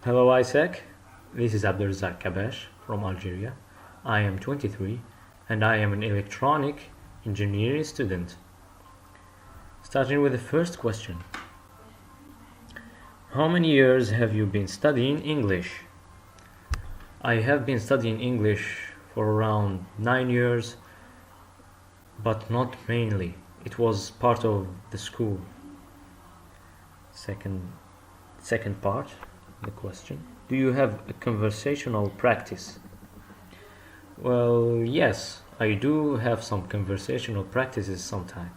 Hello Isaac, this is Abdelrazak Kabesh from Algeria. I am 23 and I am an electronic engineering student. Starting with the first question. How many years have you been studying English? I have been studying English for around 9 years, but not mainly. It was part of the school. Second part, the question. Do you have a conversational practice? Well, yes, I do have some conversational practices sometimes.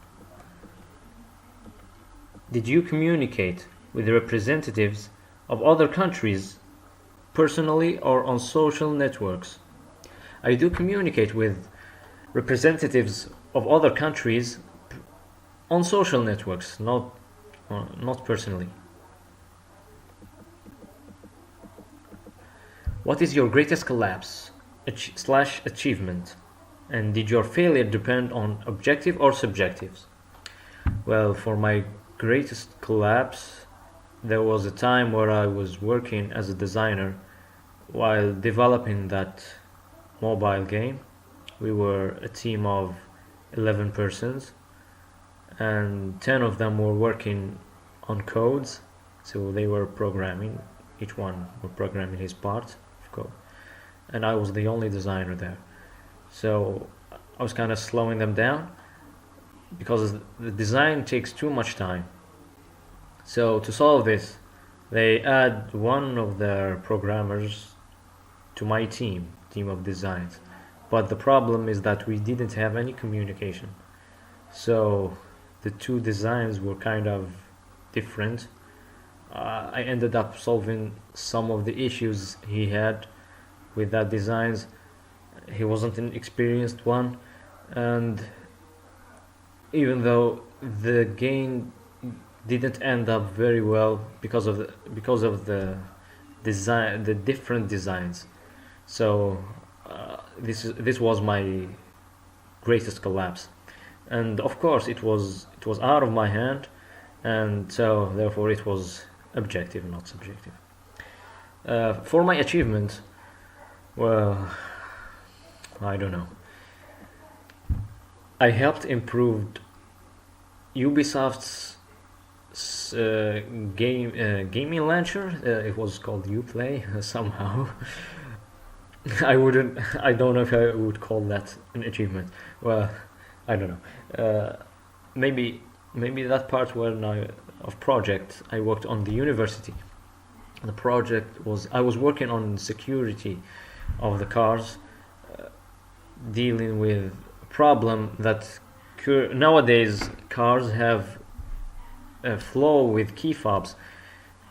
Did you communicate with representatives of other countries personally or on social networks? I do communicate with representatives of other countries on social networks, not personally. What is your greatest collapse slash achievement? And did your failure depend on objective or subjectives? Well, for my greatest collapse, there was a time where I was working as a designer while developing that mobile game. We were a team of 11 persons and 10 of them were working on codes, so they were programming, each one were programming his part of code, and I was the only designer there. So I was kind of slowing them down because the design takes too much time. So to solve this, they add one of their programmers to my team of designs. But the problem is that we didn't have any communication. So the two designs were kind of different. I ended up solving some of the issues he had with that designs. He wasn't an experienced one, and even though the game didn't end up very well because of the design, the different designs. So this was my greatest collapse, and of course it was out of my hand, and so therefore it was objective, not subjective. For my achievement, well, I don't know. I helped improve Ubisoft's gaming launcher. It was called Uplay somehow. I don't know if I would call that an achievement. Well, I don't know. Maybe that part of project I worked on the university. The project was I was working on security of the cars, dealing with a problem that nowadays cars have a flaw with key fobs,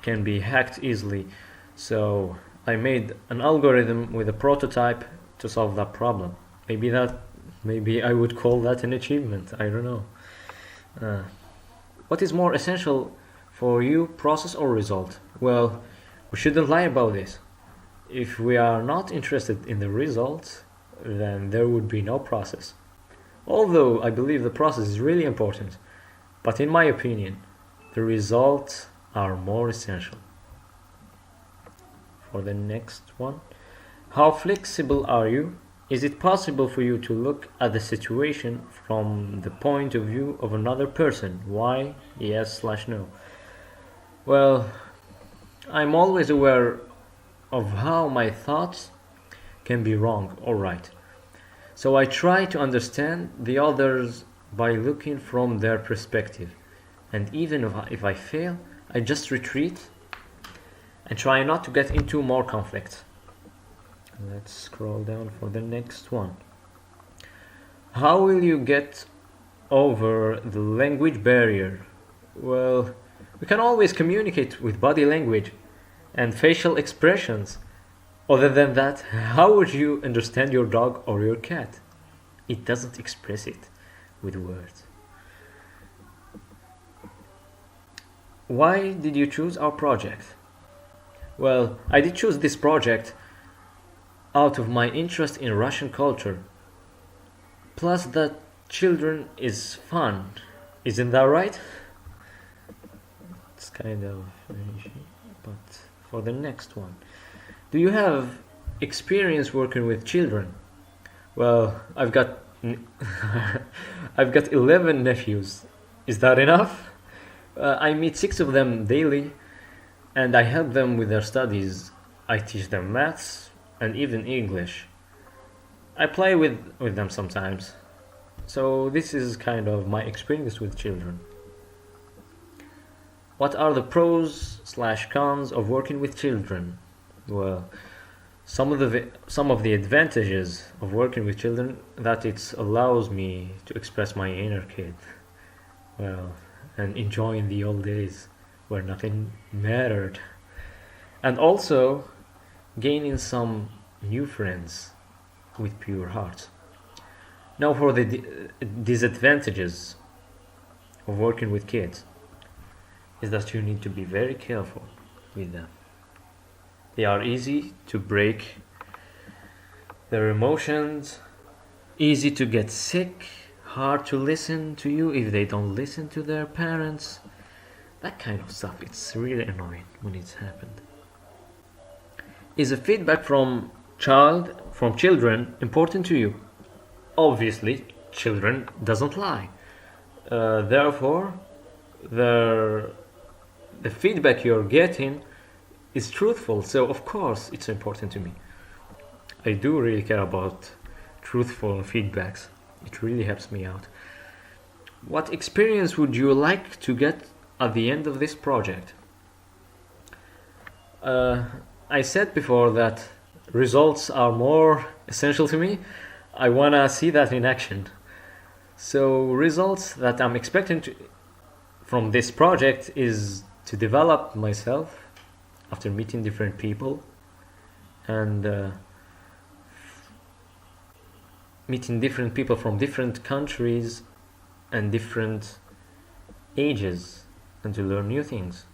can be hacked easily. So I made an algorithm with a prototype to solve that problem. Maybe I would call that an achievement. I don't know. What is more essential for you, process or result? Well, we shouldn't lie about this. If we are not interested in the result, then there would be no process. Although I believe the process is really important, but in my opinion, the results are more essential. For the next one, how flexible are you? Is it possible for you to look at the situation from the point of view of another person? Why? Yes/no. Well, I'm always aware of how my thoughts can be wrong or right. So I try to understand the others by looking from their perspective. And even if I fail, I just retreat and try not to get into more conflict. Let's scroll down for the next one. How will you get over the language barrier? Well, we can always communicate with body language and facial expressions. Other than that, how would you understand your dog or your cat? It doesn't express it with words. Why did you choose our project? Well, I did choose this project out of my interest in Russian culture. Plus that children is fun. Isn't that right? It's kind of, but for the next one. Do you have experience working with children? Well, I've got 11 nephews. Is that enough? I meet 6 of them daily, and I help them with their studies. I teach them maths and even English. I play with them sometimes. So this is kind of my experience with children. What are the pros slash cons of working with children? Well, some of the advantages of working with children that it allows me to express my inner kid. Well, and enjoying the old days where nothing mattered, and also gaining some new friends with pure hearts. Now for the disadvantages of working with kids is that you need to be very careful with them. They are easy to break their emotions, easy to get sick, hard to listen to you if they don't listen to their parents. That kind of stuff, it's really annoying when it's happened. Is the feedback from children important to you? Obviously, children doesn't lie. Therefore, the feedback you're getting is truthful, so of course it's important to me. I do really care about truthful feedbacks. It really helps me out. What experience would you like to get at the end of this project? I said before that results are more essential to me. I wanna see that in action. So results that I'm expecting from this project is to develop myself after meeting different people and meeting different people from different countries and different ages, and to learn new things.